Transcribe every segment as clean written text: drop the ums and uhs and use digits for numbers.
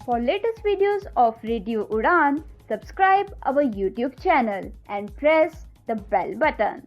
For latest videos of Radio Udan, subscribe our YouTube channel and press the bell button.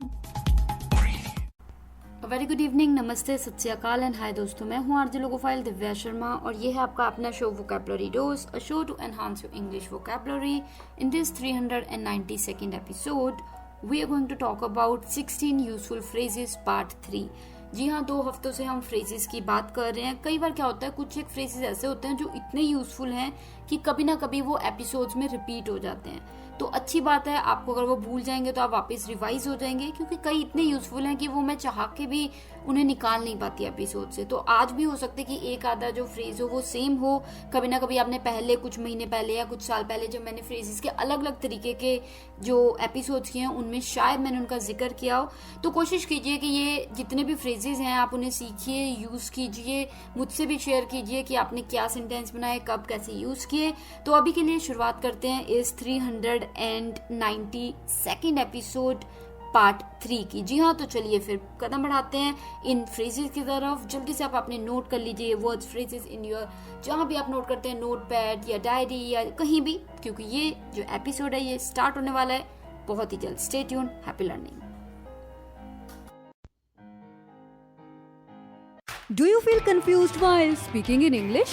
Very good evening, नमस्ते, सत श्री अकाल and hi दोस्तों, मैं हूँ RJ logophile Divya Sharma और ये है आपका अपना show vocabulary dose, a show to enhance your English vocabulary. In this 392nd episode we are going to talk about 16 useful phrases part 3. जी हाँ, 2 हफ्तों से हम फ्रेजेस की बात कर रहे हैं. कई बार क्या होता है, कुछ एक फ्रेजेस ऐसे होते हैं जो इतने यूजफुल हैं कि कभी ना कभी वो एपिसोड्स में रिपीट हो जाते हैं. तो अच्छी बात है, आपको अगर वो भूल जाएंगे तो आप वापस रिवाइज हो जाएंगे, क्योंकि कई इतने यूजफुल हैं कि वो मैं चाह के भी उन्हें निकाल नहीं पाती एपिसोड से. तो आज भी हो सकता है कि एक आधा जो फ्रेज हो वो सेम हो. कभी ना कभी आपने पहले कुछ महीने पहले या कुछ साल पहले जब मैंने फ्रेजेस के अलग अलग तरीके के जो एपिसोड्स किए हैं उनमें शायद मैंने उनका जिक्र किया हो. तो कोशिश कीजिए कि ये जितने भी फ्रेजेस हैं आप उन्हें सीखिए, यूज कीजिए, मुझसे भी शेयर कीजिए कि आपने क्या सेंटेंस बनाए, कब, कैसे यूज किए. तो अभी के लिए शुरुआत करते हैं इस 392nd एपिसोड पार्ट 3 की. जी हाँ, तो चलिए फिर कदम बढ़ाते हैं इन फ्रेजेस की तरफ. जल्दी से आप अपने नोट कर लीजिए वर्ड्स, फ्रेजेस इन योर, जहाँ भी आप नोट करते हैं, नोट पैड या डायरी या कहीं भी, क्योंकि ये जो एपिसोड है ये स्टार्ट होने वाला है बहुत ही जल्द. Stay tuned, happy learning. Do you feel confused while speaking in English?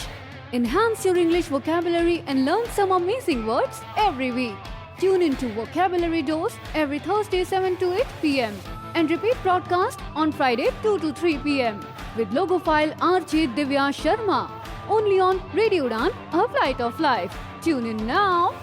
Enhance your English vocabulary and learn some amazing words every week. Tune into Vocabulary Dose every Thursday 7 to 8 p.m. and repeat broadcast on Friday 2 to 3 p.m. with logophile RJ Divya Sharma. Only on Radio Udan, a flight of life. Tune in now.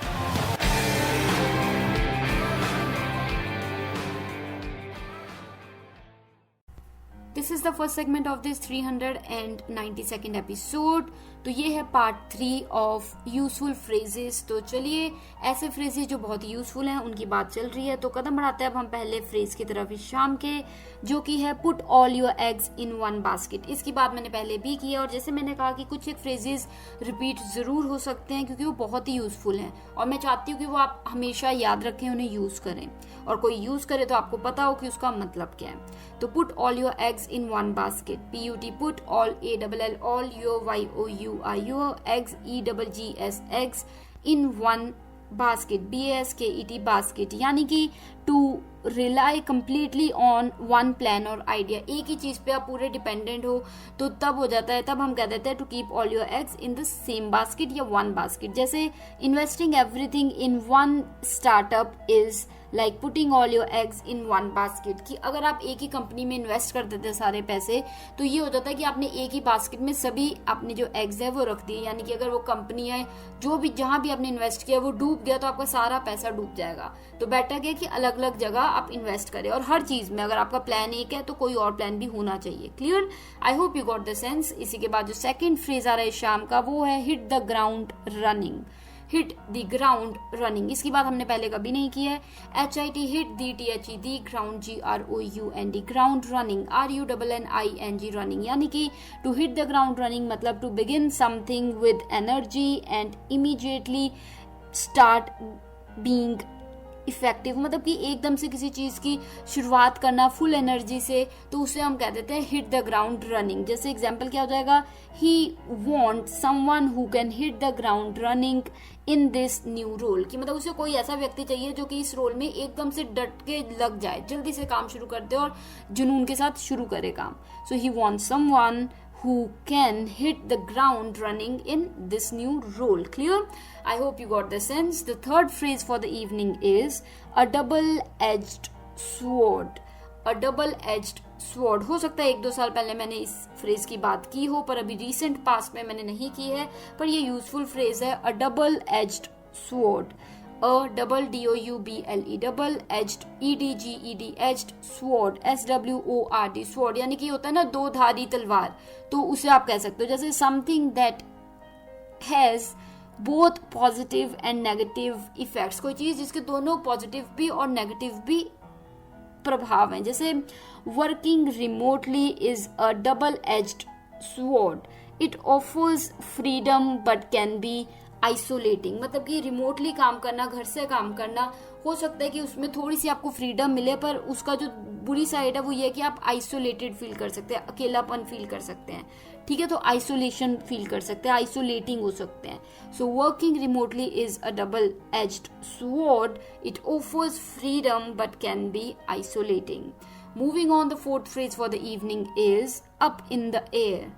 This is the first segment of this 392nd episode. तो ये है part 3 of useful phrases. तो चलिए, ऐसे phrases जो बहुत ही useful हैं उनकी बात चल रही है, तो कदम बढ़ाते हैं अब हम पहले फ्रेज की तरफ इस शाम के, जो कि है put all your eggs in one basket. इसकी बात मैंने पहले भी की है और जैसे मैंने कहा कि कुछ एक फ्रेजेस रिपीट जरूर हो सकते हैं क्योंकि वो बहुत ही यूजफुल हैं और मैं चाहती हूँ कि वो आप हमेशा याद रखें, उन्हें यूज करें, और कोई यूज करे तो आपको पता हो कि उसका मतलब क्या है. तो put all your eggs in one basket. PUT, put, all, ALL, all, your, YOUR, eggs, EGGS, eggs, in one basket. BASKET, basket. यानी कि to rely completely on one plan और idea. एक ही चीज पे आप पूरे डिपेंडेंट हो तो तब हो जाता है, तब हम कह देते हैं to keep all your eggs in the same basket या one basket. जैसे investing everything in one startup is like putting all your eggs in one basket. कि अगर आप एक ही कंपनी में इन्वेस्ट कर देते सारे पैसे तो ये हो जाता है कि आपने एक ही बास्केट में सभी अपने जो एग्स है वो रख दिए. यानी कि अगर वो कंपनी है जो भी जहां भी आपने इन्वेस्ट किया वो डूब गया तो आपका सारा पैसा डूब जाएगा. तो बेटर है कि अलग अलग जगह आप इन्वेस्ट करें, और हर चीज में अगर आपका प्लान एक है तो कोई और प्लान भी होना चाहिए. Clear? I hope you got the sense. इसी के बाद जो सेकंड फ्रेज आ रहा है शाम का वो है hit the ground running. Hit the ground running, इसकी बात हमने पहले कभी नहीं की है. HIT, hit the, THE, the ground, GROUND, ground running, RUNNING running. यानी कि to hit the ground running मतलब to begin something with energy and immediately start being effective. मतलब कि एकदम से किसी चीज की शुरुआत करना फुल एनर्जी से, तो उसे हम कह देते हैं हिट द ग्राउंड रनिंग. जैसे एग्जांपल क्या हो जाएगा, he want someone who can hit the ground running in this new role. कि मतलब उसे कोई ऐसा व्यक्ति चाहिए जो कि इस रोल में एकदम से डट के लग जाए, जल्दी से काम शुरू कर दे और जुनून के साथ शुरू करे काम. So he want someone who can hit the ground running in this new role. Clear? I hope you got the sense. The third phrase for the evening is a double-edged sword. A double-edged sword. हो सकता है 1-2 साल पहले मैंने इस phrase की बात की हो, पर अभी रिसेंट पास्ट में मैंने नहीं की है, पर ये यूजफुल फ्रेज है. a double-edged sword. A double DOUBLE, double edged EDGED, edged sword, SWORD, sword. यानी कि होता है ना दो धारी तलवार, तो उसे आप कह सकते हो. जैसे something that has both positive and negative effects. कोई चीज जिसके दोनों पॉजिटिव भी और नेगेटिव भी प्रभाव हैं. जैसे working remotely is a double edged sword. It offers freedom but can be isolating, मतलब कि रिमोटली काम करना, घर से काम करना, हो सकता है कि उसमें थोड़ी सी आपको फ्रीडम मिले, पर उसका जो बुरी साइड है वो ये है कि आप आइसोलेटेड फील कर सकते हैं, अकेलापन फील कर सकते हैं, ठीक है, तो आइसोलेशन फील कर सकते हैं, आइसोलेटिंग हो सकते हैं। So working remotely is a double edged sword, it offers freedom but can be isolating. Moving on, the fourth phrase for the evening is up in the air.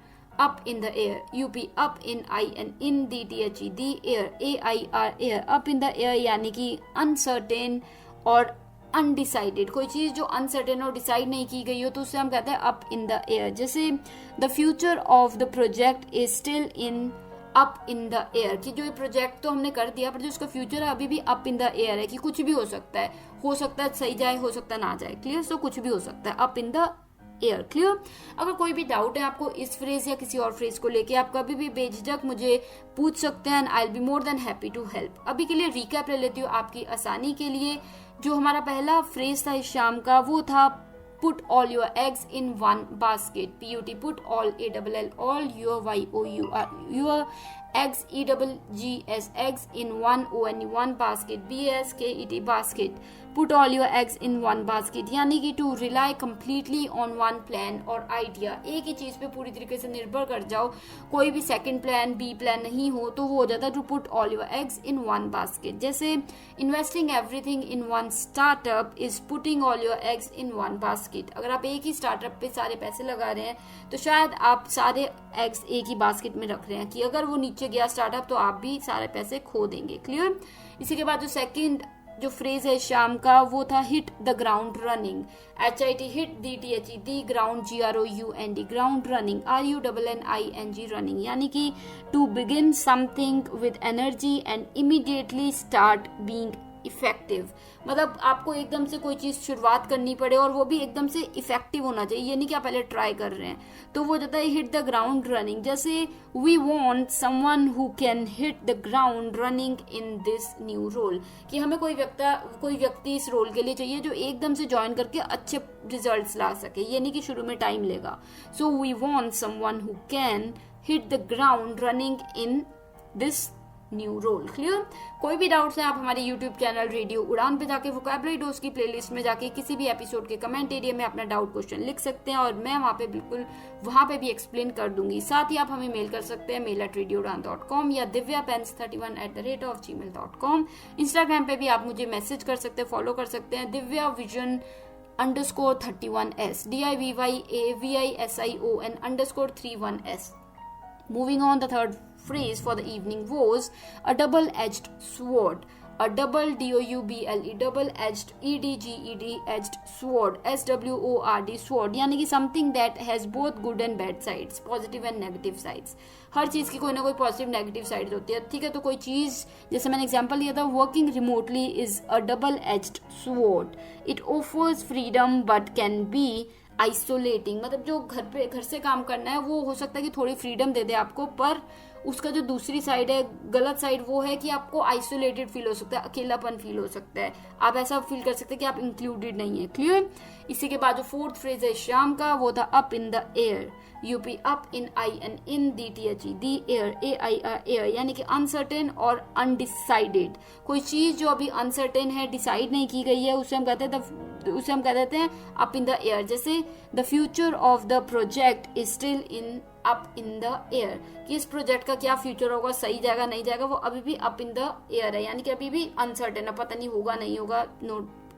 Up in the air. UP up in I and in DTHE the air. AIR air. Up in the air यानी कि uncertain और undecided, कोई चीज जो uncertain और decide नहीं की गई हो तो उससे हम कहते हैं up in the air। जैसे the future of the project is still in up in the air, कि जो ये प्रोजेक्ट तो हमने कर दिया पर जो इसका फ्यूचर है अभी भी अप इन द एयर है, कि कुछ भी हो सकता है सही जाए, हो सकता है ना जाए, क्लियर, सो कुछ भी हो सकता है, up in the air, clear. अगर कोई भी डाउट है आपको इस फ्रेज या किसी और फ्रेज को लेके, आप कभी भी बेझिझक मुझे पूछ सकते हैं, I will be more than happy to help. अभी के लिए रिकैप ले लेती हूँ आपकी आसानी के लिए। जो हमारा पहला फ्रेज था इस शाम का वो था put all your eggs in one basket, PUT, put all, ALL, all your YOUR, your eggs, EGGS, eggs in one one basket, BASKET, basket, put all your eggs in one basket, यानी कि to rely completely on one plan और idea, एक ही चीज पे पूरी तरीके से निर्भर कर जाओ, कोई भी सेकंड प्लान, बी प्लान नहीं हो, तो वो हो जाता है to put all your eggs in one basket। जैसे investing everything in one startup is putting all your eggs in one basket। अगर आप एक ही स्टार्टअप पे सारे पैसे लगा रहे हैं तो शायद आप सारे एग्स एक ही बास्केट में रख रहे हैं, कि अगर वो नीचे गया स्टार्टअप तो आप भी सारे पैसे खो देंगे, क्लियर। इसी के बाद जो सेकंड जो फ्रेज है शाम का वो था hit the ground running, HIT, hit DTHE, the ground, GROUND, ground running, RUNNING, running, यानी कि to begin something with energy and immediately start being effective, मतलब आपको एकदम से कोई चीज शुरुआत करनी पड़े और वो भी एकदम से इफेक्टिव होना चाहिए, ये नहीं कि आप पहले ट्राई कर रहे हैं, तो वो जाता है हिट द ग्राउंड रनिंग। जैसे we want someone who can hit the ground running in this new role, कि हमें कोई व्यक्ति इस रोल के लिए चाहिए जो एकदम से ज्वाइन करके अच्छे रिजल्ट्स ला सके, ये नहीं कि शुरू में टाइम लेगा। So we want someone who can hit the ground running in this new role, clear. कोई भी डाउट्स है आप हमारे यूट्यूब चैनल रेडियो उड़ान पे जाके वोकैबुलरी डोज की प्लेलिस्ट में जाके किसी भी एपिसोड के कमेंट एरिया में अपना डाउट क्वेश्चन लिख सकते हैं और मैं वहां पे बिल्कुल वहां पे भी एक्सप्लेन कर दूंगी। साथ ही आप हमें मेल कर सकते हैं mail@radioudan.com या divyapens31@gmail.com। इंस्टाग्राम पे भी आप मुझे मैसेज कर सकते हैं, फॉलो कर सकते हैं divyavision_31s, DIVYAVISION_31s। Moving on, the third phrase for the evening was a double-edged sword, a double DOUBLE, double-edged EDGED sword, SWORD, sword, यानी कि something that has both good and bad sides, positive and negative sides। हर चीज की कोई ना कोई positive negative side होती है, ठीक है। तो कोई चीज जैसे मैंने एग्जांपल लिया था, working remotely is a double edged sword, it offers freedom but can be isolating, मतलब जो घर से काम करना है वो हो सकता है कि थोड़ी फ्रीडम दे दे आपको, पर उसका जो दूसरी साइड है, गलत साइड, वो है कि आपको आइसोलेटेड फील हो सकता है, अकेलापन फील हो सकता है, आप ऐसा फील कर सकते हैं कि आप इंक्लूडेड नहीं है, क्लियर। इसी के बाद जो फोर्थ फ्रेज है शाम का वो था up in the air, UP up in I and in DTHE the air, AIR air, यानी कि अनसर्टेन और अनडिसाइडेड, कोई चीज जो अभी अनसर्टेन है, डिसाइड नहीं की गई है, उसे हम कहते हैं अप इन द एयर। जैसे the future of the project is still in up in the air, कि इस प्रोजेक्ट का क्या फ्यूचर होगा, सही जाएगा नहीं जाएगा, वो अभी भी अप इन द एयर है, यानी कि अभी भी अनसर्टेन है, पता नहीं होगा नहीं होगा,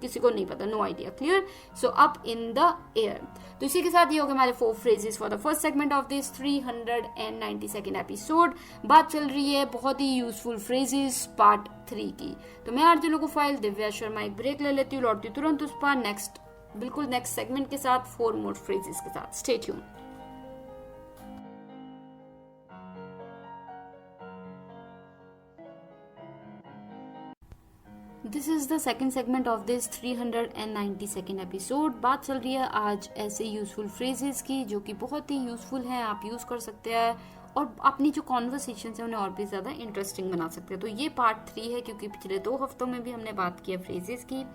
किसी को नहीं पता, no idea, clear. So up in the air. तो इसी के साथ ये हो गए हमारे 4 phrases for the first segment of this 392nd episode. बात चल रही है बहुत ही यूजफुल फ्रेजेस पार्ट 3 की। तो मैं आरजे लोगो फाइल दिव्या शर्मा एक ब्रेक ले लेती हूँ, लौटती तुरंत उस पर बिल्कुल नेक्स्ट सेगमेंट के साथ 4 मोर फ्रेजेस के साथ। Stay tune. This is the second segment of this 392nd episode. बात चल रही है आज ऐसे यूजफुल फ्रेजेस की जो कि बहुत ही यूजफुल हैं, आप यूज कर सकते हैं और अपनी जो कॉन्वर्सेशन है उन्हें और भी ज्यादा इंटरेस्टिंग बना सकते हैं। तो ये पार्ट 3 है, क्योंकि पिछले 2 हफ्तों में भी हमने बात की है फ्रेजेस की।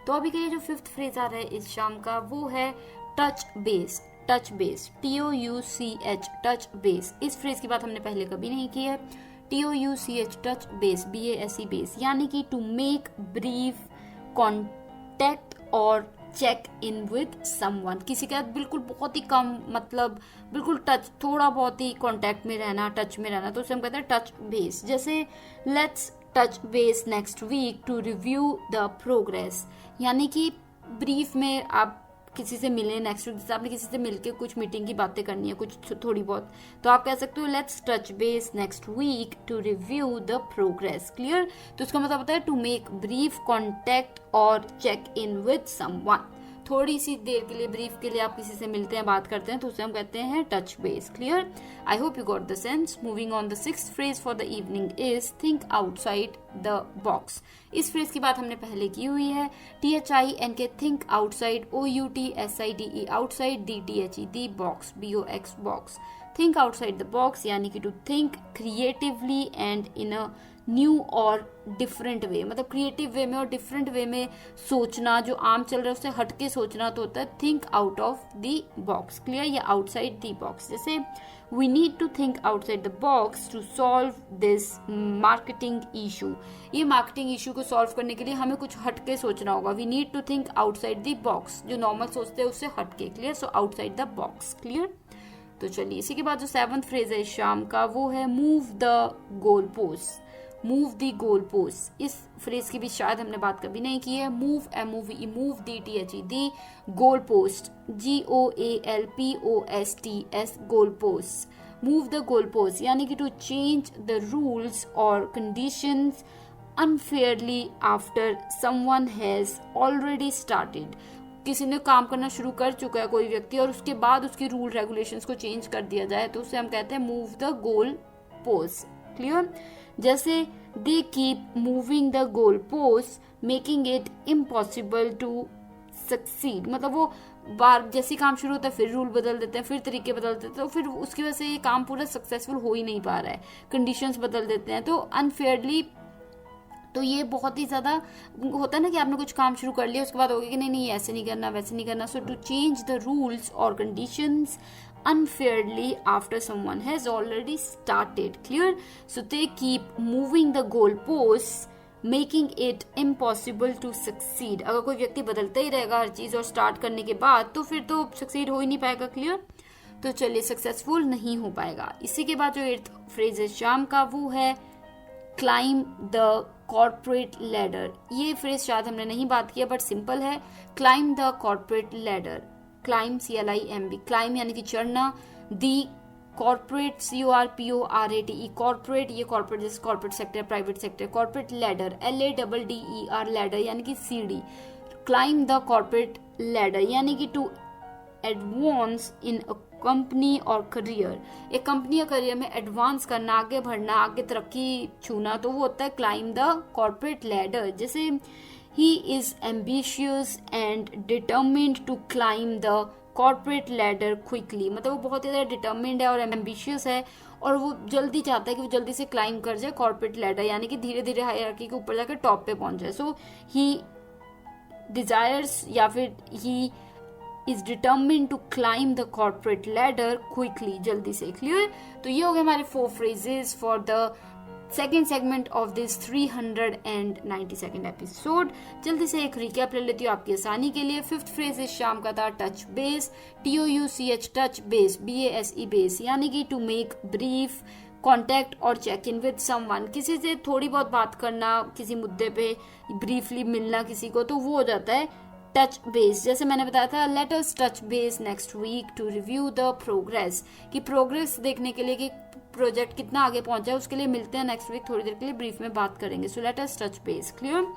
तो अभी के लिए जो 5th फ्रेज आ रहा है इस शाम का वो है touch base, touch base, TOUCH, touch base. इस फ्रेज की बात हमने पहले कभी नहीं की है। TOUCH touch base BASE base, यानी कि टू मेक ब्रीफ कॉन्टेक्ट और चेक इन विद समवन, किसी के साथ बिल्कुल बहुत ही कम, मतलब बिल्कुल टच, थोड़ा बहुत ही कांटेक्ट में रहना, टच में रहना, तो उसे हम कहते हैं टच बेस। जैसे let's touch base next week to review the progress, यानी कि ब्रीफ में आप किसी से मिले नेक्स्ट वीक, जैसे आपने किसी से मिलके कुछ मीटिंग की बातें करनी है कुछ थोड़ी बहुत, तो आप कह सकते हो let's touch base next week to review the progress. Clear? तो इसका मतलब होता है टू मेक ब्रीफ कॉन्टेक्ट और चेक इन विद समवन, थोड़ी सी देर के लिए, ब्रीफ के लिए आप किसी से मिलते हैं, बात करते हैं, तो उसे हम कहते हैं touch base. Clear? I hope you got the sense. Moving on, the sixth phrase for the evening is think outside the box. इस फ्रेज की बात हमने पहले की हुई है। THINK think outside, OUTSIDE outside, DTHE the box, BOX box. Think outside the box यानी कि to think creatively and in a new और डिफरेंट वे, मतलब क्रिएटिव वे में और डिफरेंट वे में सोचना, जो आम चल रहा है उससे हटके सोचना, तो होता है think out of the box. Clear? या आउटसाइड द बॉक्स। जैसे we need to think outside the box to solve this marketing issue, ये मार्केटिंग इशू को सॉल्व करने के लिए हमें कुछ हटके सोचना होगा। We need to think outside the box, जो नॉर्मल सोचते हैं उससे हटके। Clear? So outside the box. Clear? तो चलिए, इसी के बाद जो सेवंथ फ्रेज है शाम का, वो है move the goal post. Move the goal post, इस फ्रेज की भी शायद हमने बात कभी नहीं की है। Move, MOVE, move, DTHE the goal post, GOALPOSTS goal post. Move the goal post यानी कि टू चेंज द रूल्स और conditions unfairly after someone has already started, किसी ने काम करना शुरू कर चुका है कोई व्यक्ति और उसके बाद उसके रूल रेगुलेशंस को चेंज कर दिया जाए, तो उसे हम कहते हैं move the goal post. Clear? जैसे they keep moving the goal post making it impossible to succeed, मतलब वो बार जैसे काम शुरू होता है फिर रूल बदल देते हैं, फिर तरीके बदल देते हैं, तो फिर उसकी वजह से ये काम पूरा सक्सेसफुल हो ही नहीं पा रहा है, कंडीशंस बदल देते हैं, तो अनफेयरली। तो ये बहुत ही ज्यादा होता है ना कि आपने कुछ काम शुरू कर लिया, उसके बाद होगा कि नहीं ऐसे नहीं करना, वैसे नहीं करना। सो टू चेंज द रूल्स और conditions unfairly after someone has already started. Clear? So they keep moving the goalposts, making it impossible to succeed. अगर कोई व्यक्ति बदलता ही रहेगा हर चीज और स्टार्ट करने के बाद, तो फिर तो सक्सीड हो ही नहीं पाएगा। क्लियर? तो चलिए, सक्सेसफुल नहीं हो पाएगा। इसी के बाद जो 8th फ्रेज है शाम का, वो है क्लाइम द कॉर्पोरेट लैडर। ये फ्रेज शायद हमने नहीं बात किया, बट सिंपल है। Climb the corporate ladder, climb CLIMB, climb यानी कि चढ़ना, दी कॉर्पोरेट CORPORATE, कॉर्पोरेट, ये कॉर्पोरेट जैसे corporate sector, private sector, corporate ladder LADDER ladder यानी कि CD। Climb the corporate ladder यानी कि to advance in a company और करियर, एक कंपनी या करियर में एडवांस करना, आगे बढ़ना, आगे तरक्की छूना, तो वो होता है क्लाइम द कॉर्पोरेट लैडर। जैसे he is ambitious and determined to climb the corporate ladder quickly, मतलब वो बहुत ही ज़्यादा डिटर्मिन्ड है और एम्बिशियस है और वो जल्दी चाहता है कि वो जल्दी से क्लाइम कर जाए कॉर्पोरेट लैडर, यानी कि धीरे धीरे हायरार्की के ऊपर जाकर टॉप पे पहुंच जाए। सो ही डिजायर्स या फिर he is determined to climb the corporate ladder quickly, जल्दी से। क्लियर? तो ये हो गए हमारे 4 phrases for the second segment of this 392nd episode. जल्दी से एक रिकैप ले लेती हूँ आपकी आसानी के लिए। 5th फ्रेज इस शाम का था touch base, TOUCH touch base, BASE base, यानी कि टू मेक ब्रीफ कॉन्टेक्ट और चेक इन विद समवन, किसी से थोड़ी बहुत बात करना, किसी मुद्दे पे ब्रीफली मिलना किसी को, तो वो हो जाता है टच बेस। जैसे मैंने बताया था, let us touch base next week to review the progress, कि प्रोग्रेस देखने के लिए कि प्रोजेक्ट कितना आगे पहुंचा है, उसके लिए मिलते हैं नेक्स्ट वीक, थोड़ी देर के लिए ब्रीफ में बात करेंगे। So let us touch base. Clear?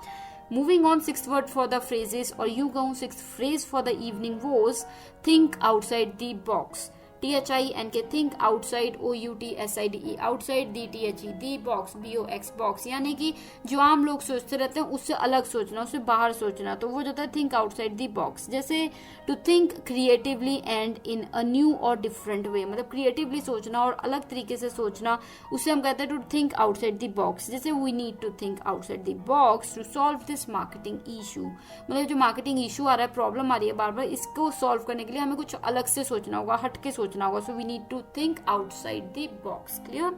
Moving on, 6th word for the phrases, और यूं कहूं 6th phrase for the evening was think outside the box. THINK think outside, OUTSIDE outside, DTHE the box, BOX box, यानी कि जो आम लोग सोचते रहते हैं उससे अलग सोचना, उससे बाहर सोचना, तो वो जाता है थिंक आउटसाइड दी बॉक्स। जैसे to think creatively and in a new और डिफरेंट वे, मतलब क्रिएटिवली सोचना और अलग तरीके से सोचना, उसे हम कहते हैं to think outside the box. जैसे we need to think outside the box to solve this marketing issue, मतलब जो मार्केटिंग इशू आ रहा है, प्रॉब्लम आ रही है बार बार, इसको सॉल्व करने के लिए हमें कुछ अलग से सोचना होगा, हट के सोचना होगा। So we need to think outside the box. Clear?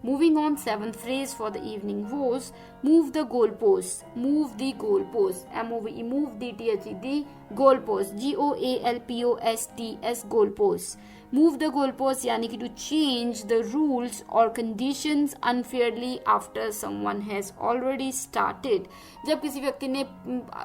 Moving on, seventh phrase for the evening was move the goalposts. Move the goalposts. M-O-V-E, move the T-H-E, the goalposts. G-O-A-L-P-O-S-T-S, goalposts. Move the goalposts यानी कि to change the rules or conditions unfairly after someone has already started. जब किसी व्यक्ति ने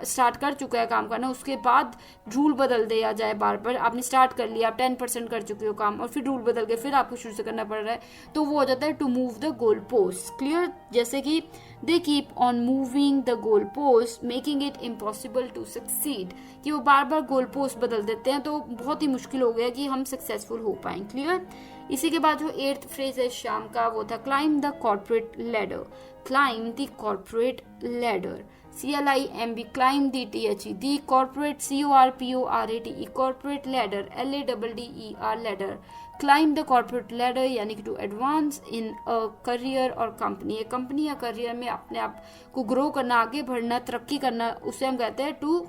start कर चुका है काम करना, उसके बाद रूल बदल दिया जाए बार बार. आपने स्टार्ट कर लिया, आप 10% कर चुके हो काम और फिर रूल बदल के फिर आपको शुरू से करना पड़ रहा है, तो वो हो जाता है to move the goal post. Clear? जैसे कि they keep on moving the goal post making it impossible to succeed, कि वो बार बार गोल पोस्ट बदल देते हैं तो बहुत ही मुश्किल हो गया कि हम सक्सेसफुल हो पाए. क्लियर? इसी के बाद जो 8th फ्रेज है शाम का, वो था climb the corporate ladder. Climb the corporate ladder. CLIMB, climb the THE, the corporate, CORPORATE, corporate ladder, LADDER, ladder. Climb the corporate ladder यानी कि to advance in a career or company. एक company या career में अपने आप को grow करना, आगे बढ़ना, तरक्की करना, उसे हम कहते हैं to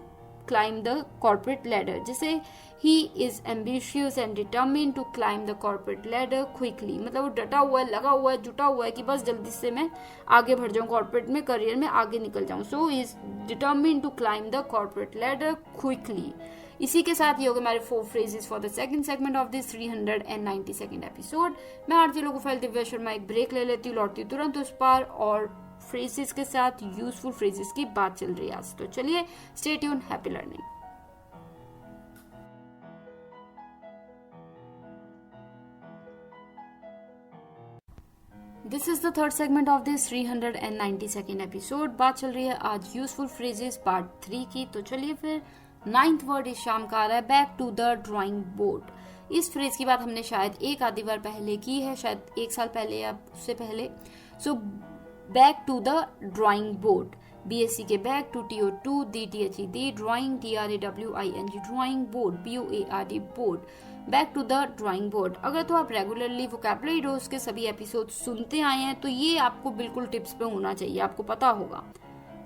climb the corporate ladder. जैसे he is ambitious and determined to climb the corporate ladder quickly. मतलब वो डटा हुआ है, लगा हुआ है, जुटा हुआ है कि बस जल्दी से मैं आगे बढ़ जाऊं, कॉर्पोरेट में, करियर में आगे निकल जाऊं. So he is determined to climb the corporate ladder quickly. इसी के साथ ये हो गए हमारे 4 phrases for the second segment of this 392nd episode. मैं आरती लोगोफाइल दिव्या शर्मा एक ब्रेक ले लेती हूँ, लौटती तुरंत उस पर और फ्रेजेस के साथ यूजफुल फ्रेजेस की बात चल रही है आज. तो चलिए, stay tune, happy learning. This is the third segment of this 392nd episode. बात चल रही है आज यूजफुल फ्रेजेस पार्ट 3 की. तो चलिए फिर 9th वर्ड इस शाम का आ रहा है, back to the drawing board. इस फ्रेज की बात हमने शायद एक आधी बार पहले की है, शायद 1 साल पहले या उससे पहले. So back to the drawing board. BSC के back to TO2, DTHE, the drawing, DRAWING, drawing board, BOARD, board. Back to the drawing board. अगर तो आप रेगुलरली वोकैबुलरी डोज के सभी एपिसोड सुनते आए हैं तो ये आपको बिल्कुल टिप्स पे होना चाहिए, आपको पता होगा.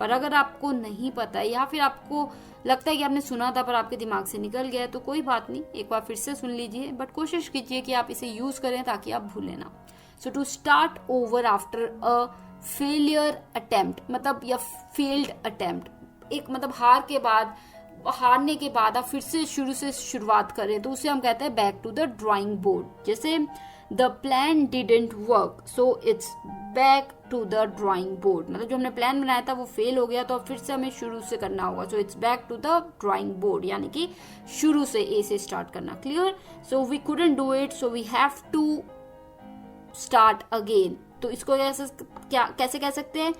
पर अगर आपको नहीं पता है या फिर आपको लगता है कि आपने सुना था पर आपके दिमाग से निकल गया है, तो कोई बात नहीं, एक बार फिर से सुन लीजिए, बट कोशिश कीजिए कि आप इसे यूज करें ताकि आप भूलें ना. So to start over after a failure attempt, मतलब या फेल्ड अटेम्प्ट, एक मतलब हारने के बाद आप फिर से शुरू से शुरुआत करें तो उसे हम कहते हैं back to the drawing board. जैसे the plan didn't work, so it's back to the drawing board. मतलब जो हमने प्लान बनाया था वो फेल हो गया तो अब फिर से हमें शुरू से करना होगा. So it's back to the drawing board यानी कि शुरू से, ए से स्टार्ट करना. Clear? So we couldn't do it, so we have to start again. तो इसको कैसे कह सकते हैं?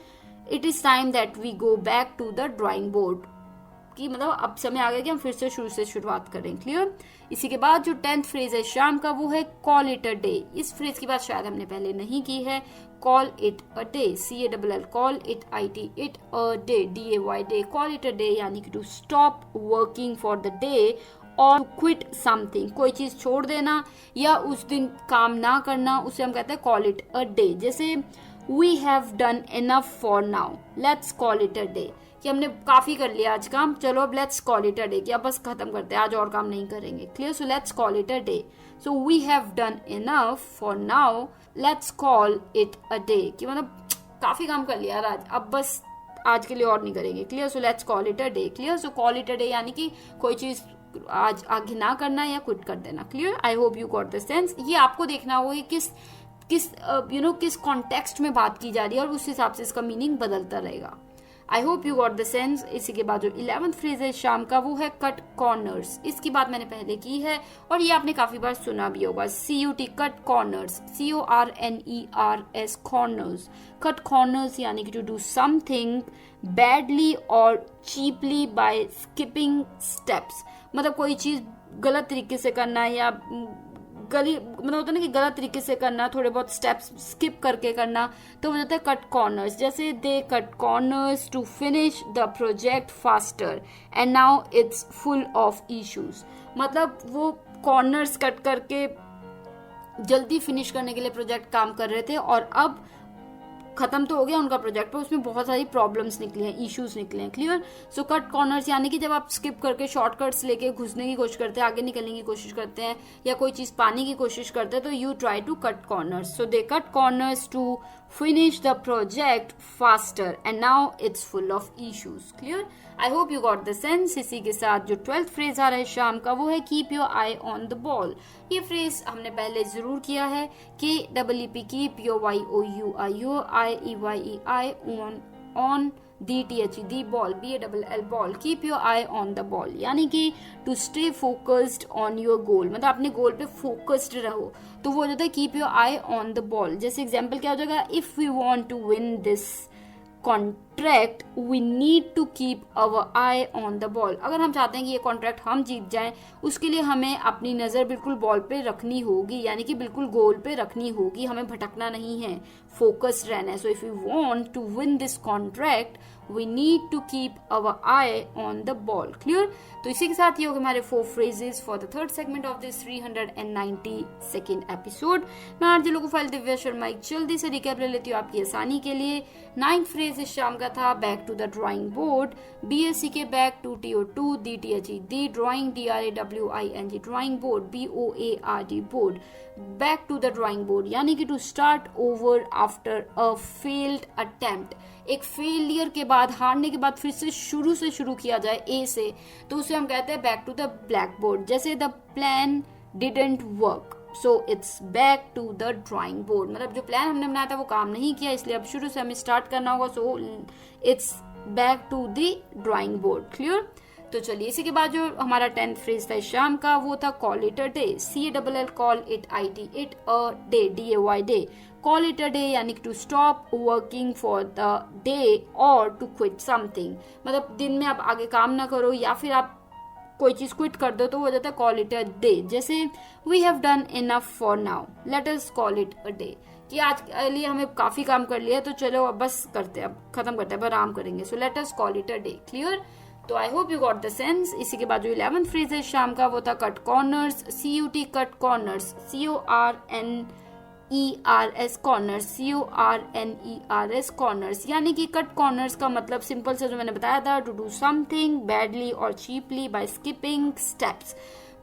It is time that we go back to the drawing board, कि मतलब अब समय आ गया कि हम फिर से शुरुआत करें. क्लियर? इसी के बाद जो 10th फ्रेज है शाम का, वो है कॉल इट अ डे. इस फ्रेज की बात शायद हमने पहले नहीं की है. Call it a day, CALL, call it IT, it a day, DAY, day. Call it a day यानी कि to stop working for the day और क्विट समथिंग, कोई चीज छोड़ देना या उस दिन काम ना करना, उसे हम कहते हैं कॉल इट अ डे. जैसे we have done enough for now, let's call it a day, कि हमने काफी कर लिया आज काम, चलो अब let's call it a day, कि अब बस खत्म करते हैं, आज और काम नहीं करेंगे. Clear? So let's call it a day. So we have done enough for now, let's call it a day, कि मतलब काफी काम कर लिया आज, अब बस आज के लिए और नहीं करेंगे. Clear? So let's call it a day. Clear? So call it a day यानी कि कोई चीज आज आगे ना करना या क्विट कर देना. Clear? I hope you got the sense. ये आपको देखना होगा किस कॉन्टेक्स्ट में बात की जा रही है और उस हिसाब से इसका मीनिंग बदलता रहेगा. आई hope you got the sense. इसी के बाद जो 11th फ्रेज है शाम का, वो है कट कॉर्नर्स. इसकी बात मैंने पहले की है और ये आपने काफी बार सुना भी होगा. CUT, cut corners, CORNERS, corners. Cut corners यानी कि टू डू समथिंग बैडली और चीपली बाय स्किपिंग स्टेप्स. मतलब कोई चीज गलत तरीके से करना या मतलब होता है ना कि गलत तरीके से करना, थोड़े बहुत स्टेप्स स्किप करके करना, तो वो होता है कट कॉर्नर्स. जैसे they cut corners to finish the project faster and now it's full of issues. मतलब वो कॉर्नर्स कट करके जल्दी फिनिश करने के लिए प्रोजेक्ट काम कर रहे थे और अब खत्म तो हो गया उनका प्रोजेक्ट, पर उसमें बहुत सारी प्रॉब्लम्स निकली हैं, इश्यूज निकले हैं। क्लियर? सो कट कॉर्नर्स यानी कि जब आप स्किप करके शॉर्टकट्स लेके घुसने की कोशिश करते हैं, आगे निकलने की कोशिश करते हैं, या कोई चीज पाने की कोशिश करते हैं, तो you try to cut corners. So they cut corners to finish the project faster and now it's full of issues. Clear? I hope you got the sense. इसी के साथ जो 12th फ्रेज आ रहा है शाम का वो है keep your eye on the ball. ये फ्रेज हमने पहले जरूर किया है, KEEP keep your YOUR on the ball, BALL ball, keep your eye on the ball, यानी कि to stay focused on your goal, मतलब अपने गोल पे फोकस्ड रहो, तो वो हो जाता है keep your eye on the ball. जैसे एग्जाम्पल क्या हो जाएगा, if we want to win this contract we need to keep our eye on the ball. अगर हम चाहते हैं कि ये कॉन्ट्रैक्ट हम जीत जाएं, उसके लिए हमें अपनी नजर बिल्कुल बॉल पे रखनी होगी, यानी कि बिल्कुल गोल पे रखनी होगी, हमें भटकना नहीं है, फोकस्ड रहना है. So if you want to win this contract we need to keep our eye on the ball. Clear? तो इसी के साथ ये हो गए हमारे 4 phrases for the third segment of this 392nd episode. मैं आरजे लोगो फाइल दिव्या शर्मा एक जल्दी से रिकैप ले लेती हूँ आपकी आसानी के लिए. 9th फ्रेज इस शाम का था back to the drawing board, BSc के back to TO2 DTHE drawing DRAWING drawing board BOARD board, back to the drawing board यानी कि to start over after a failed attempt. एक फेलियर के बाद, हारने के बाद फिर से शुरू किया जाए ए से, तो उसे हम कहते हैं back to the black board. जैसे the plan didn't work, so it's back to the drawing board, मतलब जो प्लान हमने बनाया था वो काम नहीं किया, इसलिए अब शुरू से हमें स्टार्ट करना होगा. So it's back to the drawing board. Clear? तो चलिए इसी के बाद जो हमारा 10th फ्रेज था इस शाम का वो था call it a day, CALL call it IT it a day DAY day. Call it a day यानी to stop working for the day और टू क्विट समथिंग, मतलब दिन में आप आगे काम ना करो या फिर आप कोई चीज क्विट कर दो, तो हो जाता है कॉल इट अ डे. जैसे we have done enough for now, let us call it a day, कि आज के लिए हमें काफी काम कर लिया तो चलो अब बस करते हैं, अब खत्म करते हैं, अब आराम करेंगे. So let us call it a day. Clear? तो I hope you got the sense. इसी के बाद जो 11th फ्रेज है शाम का वो था cut corners, CUT cut corners, CORNERS corners, corners यानी कि कट कॉर्नर्स का मतलब सिंपल से जो मैंने बताया था, टू डू समथिंग बैडली और चीपली बाय स्किपिंग स्टेप्स,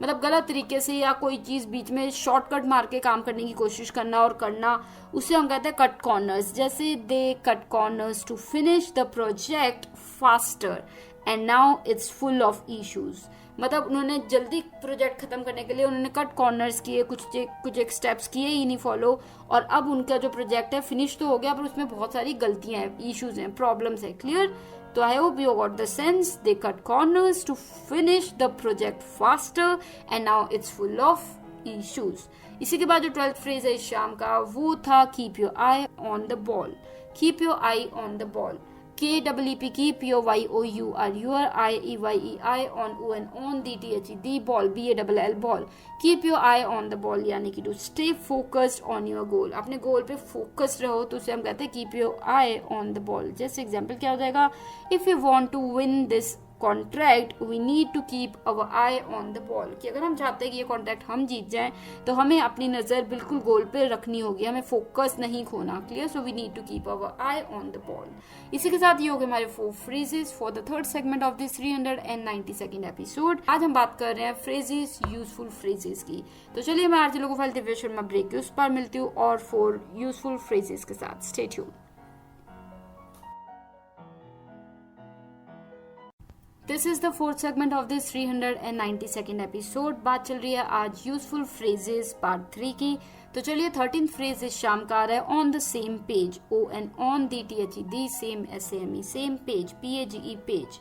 मतलब गलत तरीके से या कोई चीज बीच में शॉर्टकट मार के काम करने की कोशिश करना और करना, उसे हम कहते हैं कट कॉर्नर्स. जैसे they cut corners to finish the project faster and now it's full of issues, मतलब उन्होंने जल्दी प्रोजेक्ट खत्म करने के लिए उन्होंने कट कॉर्नर्स किए, कुछ एक स्टेप्स किए ही नहीं फॉलो, और अब उनका जो प्रोजेक्ट है फिनिश तो हो गया पर उसमें बहुत सारी गलतियां हैं, इश्यूज हैं, प्रॉब्लम्स है. क्लियर? तो I hope you got the sense. They cut corners to finish the project faster and now it's full of issues. इसी के बाद जो 12th फ्रेज है इस शाम का वो था keep your I on the ball. Keep your I on the ball, KEEP keep your YOUR on the ball BALL ball. Keep your eye on the ball यानी कि to stay focused on your goal, अपने गोल पे focused रहो, तो उसे हम कहते हैं keep your eye on the ball. जैसे एग्जाम्पल क्या हो जाएगा, if you want to win this contract we need to keep our eye on the ball, कि अगर हम चाहते हैं कि ये कॉन्ट्रैक्ट हम जीत जाएं तो हमें अपनी नजर बिल्कुल गोल पे रखनी होगी, हमें फोकस नहीं खोना. Clear? So we need to keep our eye on the ball. इसी के साथ ये हो गए हमारे 4 phrases for the third segment of this 392nd episode. आज हम बात कर रहे हैं फ्रेजेस, यूजफुल फ्रेजेस की. तो चलिए मैं आरजे लोगो फाइल दिव्या शर्मा ब्रेक के उस पर मिलती हूँ और 4 यूजफुल फ्रेजेस के साथ. Stay tuned. This is the 4th segment of this 392nd episode. बात चल रही है आज यूजफुल फ्रेजेस पार्ट 3 की. तो चलिए 13th फ्रेज इस शाम का आ रहा है on the same page, ON THE same SAME same page PAGE page.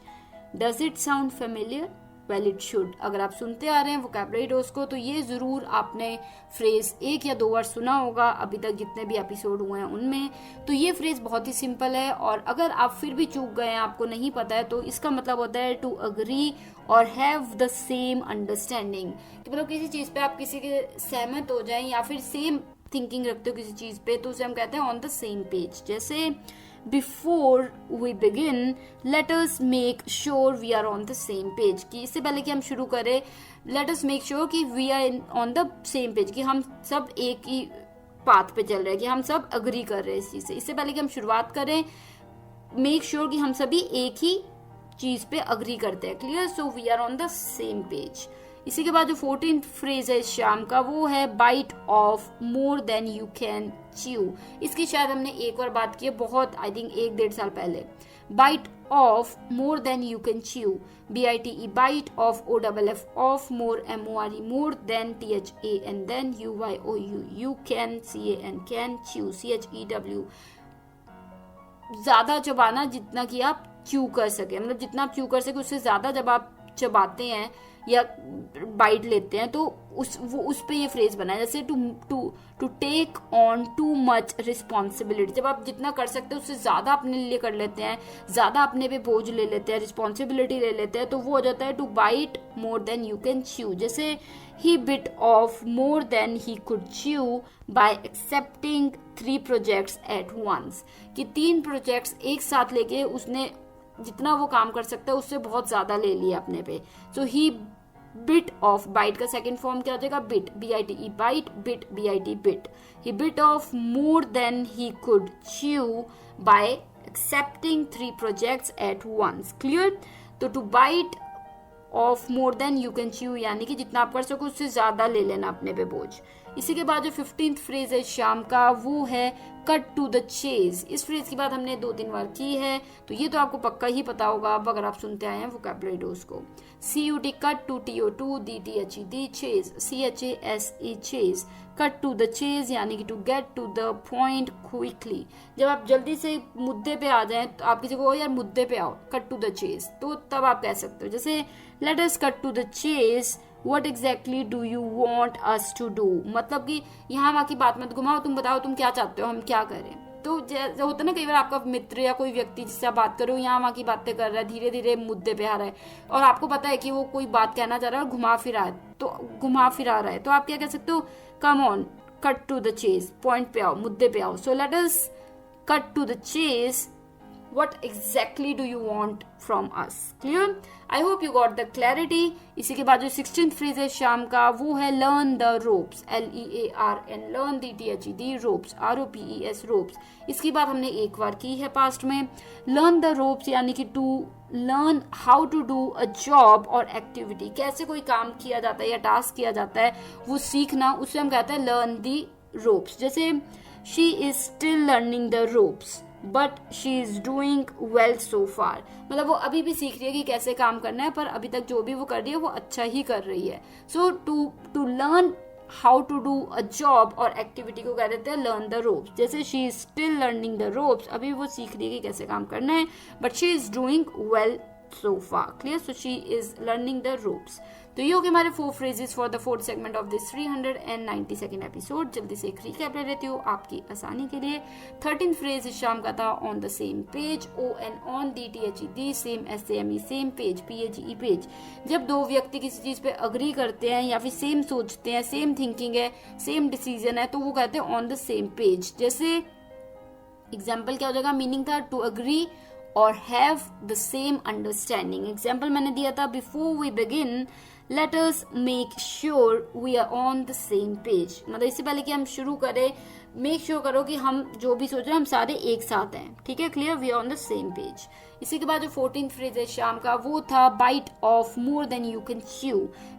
Does it sound familiar? Well it should. अगर आप सुनते आ रहे हैं वोकैबुलरी डोज को तो ये जरूर आपने फ्रेज 1 या 2 बार सुना होगा अभी तक जितने भी एपिसोड हुए हैं उनमें. तो ये फ्रेज बहुत ही सिंपल है और अगर आप फिर भी चूक गए हैं, आपको नहीं पता है, तो इसका मतलब होता है टू अग्री और हैव द सेम अंडरस्टैंडिंग, कि मतलब किसी चीज पे आप किसी के सहमत हो जाएं या फिर सेम थिंकिंग रखते हो किसी चीज पे, तो उसे हम कहते हैं ऑन द सेम पेज. जैसे Before we begin, let us make sure we are on the same page. कि इससे पहले कि हम शुरू करें, let us make sure कि we are on the same page, कि हम सब एक ही पाथ पे चल रहे हैं कि हम सब अग्री कर रहे हैं इस चीज से। इससे पहले कि हम शुरुआत करें, मेक श्योर कि हम सभी एक ही चीज पे अग्री करते हैं। Clear? So we are on the same page. इसी के बाद जो 14th फ्रेज है शाम का, वो है bite off more than you can chew. इसकी शायद हमने एक बार बात की है, बहुत आई थिंक 1-1.5 साल पहले। Bite off more than you can chew, BITE, bite off OFF off more, MORE, more than THAN, than UYOU, you can CAN, can chew, CHEW। ज्यादा चबाना जितना कि आप च्यू कर सके, मतलब जितना आप च्यू कर सके उससे ज्यादा जब आप चबाते हैं या बाइट लेते हैं तो उस पे ये फ्रेज बना है। जैसे to take on too much responsibility, जब आप जितना कर सकते हैं उससे ज्यादा अपने लिए कर लेते हैं, ज्यादा अपने पे बोझ ले लेते हैं, रिस्पॉन्सिबिलिटी ले लेते हैं, तो वो हो जाता है to bite more than you can chew. जैसे he bit off more than he could chew by accepting 3 projects at once, कि 3 प्रोजेक्ट्स एक साथ लेके उसने जितना वो काम कर सकता है उससे बहुत ज्यादा ले लिया अपने पे। So he bit off, bite का सेकेंड फॉर्म क्या हो जाएगा? Bit, BITE, bite, bit, BIT, bit. He bit off more than he could chew by accepting 3 projects at once. Clear? तो to bite off more than you can chew यानी कि जितना आप कर सको उससे ज्यादा ले लेना अपने पे बोझ। इसी के बाद जो 15th फ्रेज है शाम का, वो है कट टू द चेज। इस फ्रेज की बात हमने 2-3 बार की है, तो ये तो आपको पक्का ही पता होगा अब अगर आप सुनते आए हैं वोकैबुलरी डोज को। CUT cut to, TO2 DTHE chase, CHASE chase. Cut to the chase यानी कि to get to the point quickly, जब आप जल्दी से मुद्दे पे आ जाएं, तो आप किसी को यार मुद्दे पे आओ, कट टू द चेज, तो तब आप कह सकते हो। जैसे let us cut to the chase, What exactly do you want us to do? मतलब कि यहाँ वहाँ की बात मत घुमाओ, तुम बताओ तुम क्या चाहते हो हम क्या करें। तो जैसे होता है ना, कई बार आपका मित्र या कोई व्यक्ति जिससे आप बात करो यहाँ वहाँ की बातें कर रहा है, धीरे धीरे मुद्दे पे आ रहा है और आपको पता है कि वो कोई बात कहना चाह रहा है और घुमा फिरा रहा है, तो आप क्या कह सकते हो? Come on, cut to the chase, point पे आओ, मुद्दे पे आओ। So let us cut to the chase, what exactly do you want from us? Clear? I hope you got the clarity. इसी के बाद जो 16th phrase है शाम का, वो है learn the ropes, LEARN, learn the ropes, ROPES, ropes। इसकी बात हमने एक बार की है पास्ट में। learn the ropes यानी कि to learn how to do a job और activity, कैसे कोई काम किया जाता है या टास्क किया जाता है वो सीखना, उससे हम कहते हैं learn the ropes। जैसे she is still learning the ropes but she is doing well so far, मतलब वो अभी भी सीख रही है कि कैसे काम करना है, पर अभी तक जो भी वो कर रही है वो अच्छा ही कर रही है। So to learn how to do a job और एक्टिविटी को कह देते हैं लर्न द रोप्स। जैसे she is still learning the ropes, अभी वो सीख रही है कि कैसे काम करना है, but she is doing well so far. Clear? So she is learning the ropes. तो ये हो गए हमारे 4 phrases for the 4th segment of this 392nd episode। जल्दी से एक recap ले लेती हूँ आपकी आसानी के लिए। 13th phrase इस शाम का था on the same page, on, DTHED, same, SAME, same page, PAGE, page। जब दो व्यक्ति किसी चीज पे अग्री करते हैं या फिर सेम सोचते हैं, सेम थिंकिंग है, सेम डिसीजन है, तो वो कहते हैं on the same page। जैसे एग्जाम्पल क्या हो जाएगा? मीनिंग था टू अग्री और have the same understanding. Example मैंने दिया था, before we begin let us make sure we are on the same page. मतलब इससे पहले कि हम शुरू करें, मेक श्योर करो कि हम जो भी सोच रहे हैं हम सारे एक साथ हैं। ठीक है? Clear? We are on the same page. इसी के बाद जो 14th फ्रेज है शाम का, वो था bite off more than you can chew,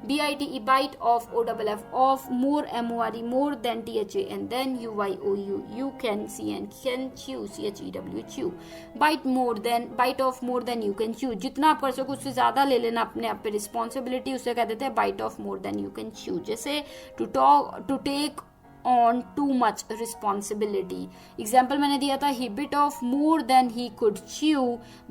BITE, bite off OFF off more, MORE, more than THAN, than UYOU, you can CN, can chew, CHEW, chew. Bite off more than you can chew, जितना आप कर सको उससे ज्यादा ले लेना अपने आप पे रिस्पॉन्सिबिलिटी, उससे कह देते हैं bite off more than you can chew. जैसे to take on too much responsibility। Example मैंने दिया था, he bit off more than he could chew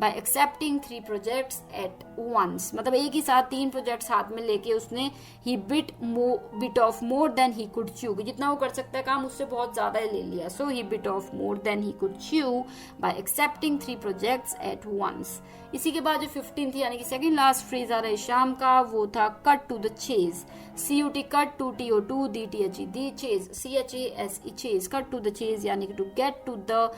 by accepting 3 projects at once। मतलब एक ही साथ 3 प्रोजेक्ट्स हाथ में लेके उसने he bit off more than he could chew, जितना वो कर सकता है काम उससे बहुत ज्यादा ले लिया। So he bit off more than he could chew by accepting 3 projects at once। इसी के बाद जो 15th यानी कि सेकंड लास्ट फ्रेज आ रहा है शाम का, वो था cut to the chase, CUT cut to, TO2 DTHED chase, CHASE chase. Cut to the chase यानी कि to get to the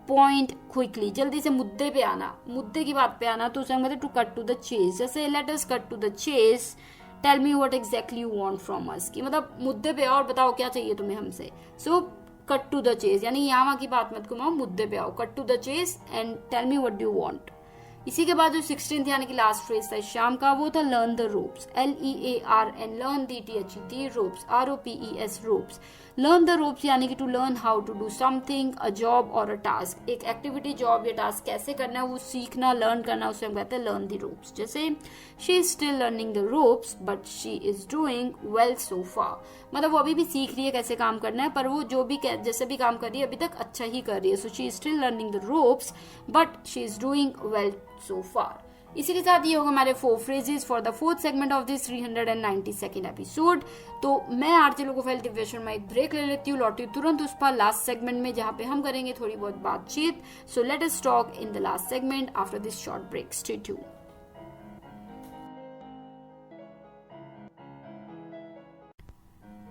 point quickly, जल्दी से मुद्दे पे आना, मुद्दे की बात पे आना, तो उसे हम कहते हैं to cut to the chase. जैसे let us cut to the chase, tell me what exactly you want from us, कि मतलब मुद्दे पे और बताओ क्या चाहिए तुम्हें हमसे। So cut to the chess, यानी यहाँ वहाँ की बात मत घुमाओ, मुद्दे पे आओ, cut to the chase and tell me what do you want. इसी के बाद जो 16th यानी कि लास्ट फ्रेज था शाम का, वो था learn the ropes, LEARN, learn DTHET, ropes ROPES, ropes. Learn the ropes यानी कि to learn how to do something, a job और अ टास्क, एक एक्टिविटी, जॉब या टास्क कैसे करना है वो सीखना, लर्न करना, उसे हम कहते हैं लर्न द रोप्स। जैसे she is still learning the ropes but she is doing well so far, मतलब वो अभी भी सीख रही है कैसे काम करना है, पर वो जो भी जैसे भी काम कर रही है अभी तक अच्छा ही कर रही है। So she is still learning the ropes but she is doing well so far. इसी के साथ ये होगा हमारे 4 phrases for the 4th segment of this 392nd episode. तो मैं आरजे लोकोफाइल दिव्या शर्मा एक ब्रेक ले लेती हूँ, लौटी तुरंत उस पर लास्ट सेगमेंट में जहाँ पे हम करेंगे थोड़ी बहुत बातचीत। So let us talk in the last segment after this short break. Stay tuned.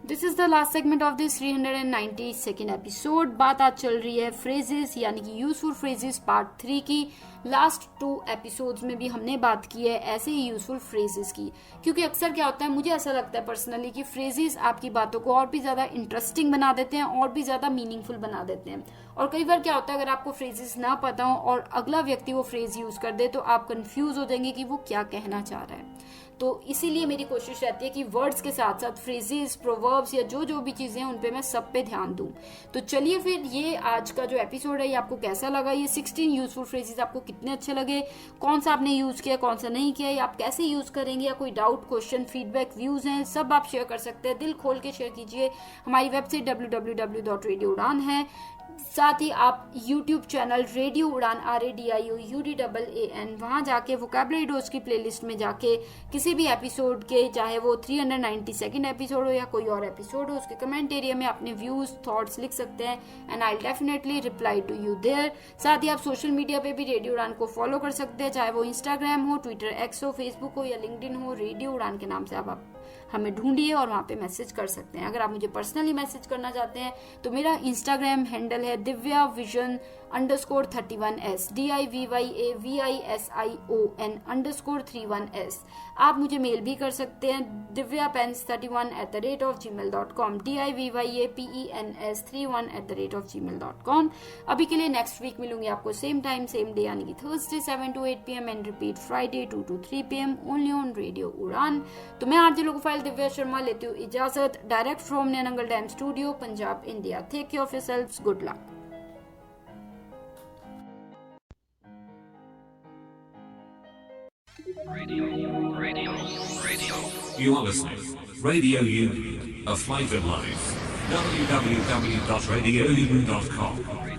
This is the last segment of this 392nd episode. बात आज चल रही है फ्रेजेस यानी कि यूजफुल फ्रेजेस पार्ट 3 की। लास्ट 2 एपिसोड्स में भी हमने बात की है ऐसे ही यूजफुल फ्रेजेस की, क्योंकि अक्सर क्या होता है, मुझे ऐसा लगता है पर्सनली कि फ्रेजेस आपकी बातों को और भी ज्यादा इंटरेस्टिंग बना देते हैं और भी ज्यादा मीनिंगफुल बना देते हैं। और कई बार क्या होता है, अगर आपको फ्रेजेस ना पता हो और अगला व्यक्ति वो फ्रेज यूज कर दे तो आप कंफ्यूज हो जाएंगे कि वो क्या कहना चाह रहा है। तो इसीलिए मेरी कोशिश रहती है कि वर्ड्स के साथ साथ फ्रेजेस, प्रोवर्ब्स या जो भी चीजें हैं उन पे मैं सब पे ध्यान दूं। तो चलिए फिर ये आज का जो एपिसोड है ये आपको कैसा लगा, ये 16 यूजफुल फ्रेजेस आपको कितने अच्छे लगे, कौन सा आपने यूज किया, कौन सा नहीं किया, या आप कैसे यूज करेंगे, या कोई डाउट, क्वेश्चन, फीडबैक, व्यूज हैं, सब आप शेयर कर सकते हैं। दिल खोल के शेयर कीजिए। हमारी वेबसाइट www.radioudan है। साथ ही आप YouTube चैनल रेडियो उड़ान RADIOUDAAN वहां जाके वोकैबुलरी डोज की प्लेलिस्ट में जाके किसी भी एपिसोड के, चाहे वो 392nd एपिसोड हो या कोई और एपिसोड हो, उसके कमेंट एरिया में अपने व्यूज, थॉट्स लिख सकते हैं and I definitely reply to you there. साथ ही आप सोशल मीडिया पे भी रेडियो उड़ान को फॉलो कर सकते हैं, चाहे वो इंस्टाग्राम हो, ट्विटर X हो, फेसबुक हो या लिंक्डइन हो। रेडियो उड़ान के नाम से आप हमें ढूंढिए और वहां पे मैसेज कर सकते हैं। अगर आप मुझे पर्सनली मैसेज करना चाहते हैं तो मेरा इंस्टाग्राम हैंडल है divyavision_31s DIVYAVISION_31s। आप मुझे मेल भी कर सकते हैं divyapens31@gmail.com DIVYAPENS31@gmail.com। अभी के लिए नेक्स्ट वीक मिलूंगी आपको सेम टाइम सेम डे यानी कि Thursday 7 to 8 PM and repeat Friday 2 to 3 PM only on radio उड़ान। तो मैं आरजे लोकोफाइल दिव्या शर्मा लेती हूँ इजाजत, direct from Nainangal dam studio, Punjab, India. Take care of yourselves, good luck. Radio. You are listening. Radio U, a flavored life. www.radioU.com.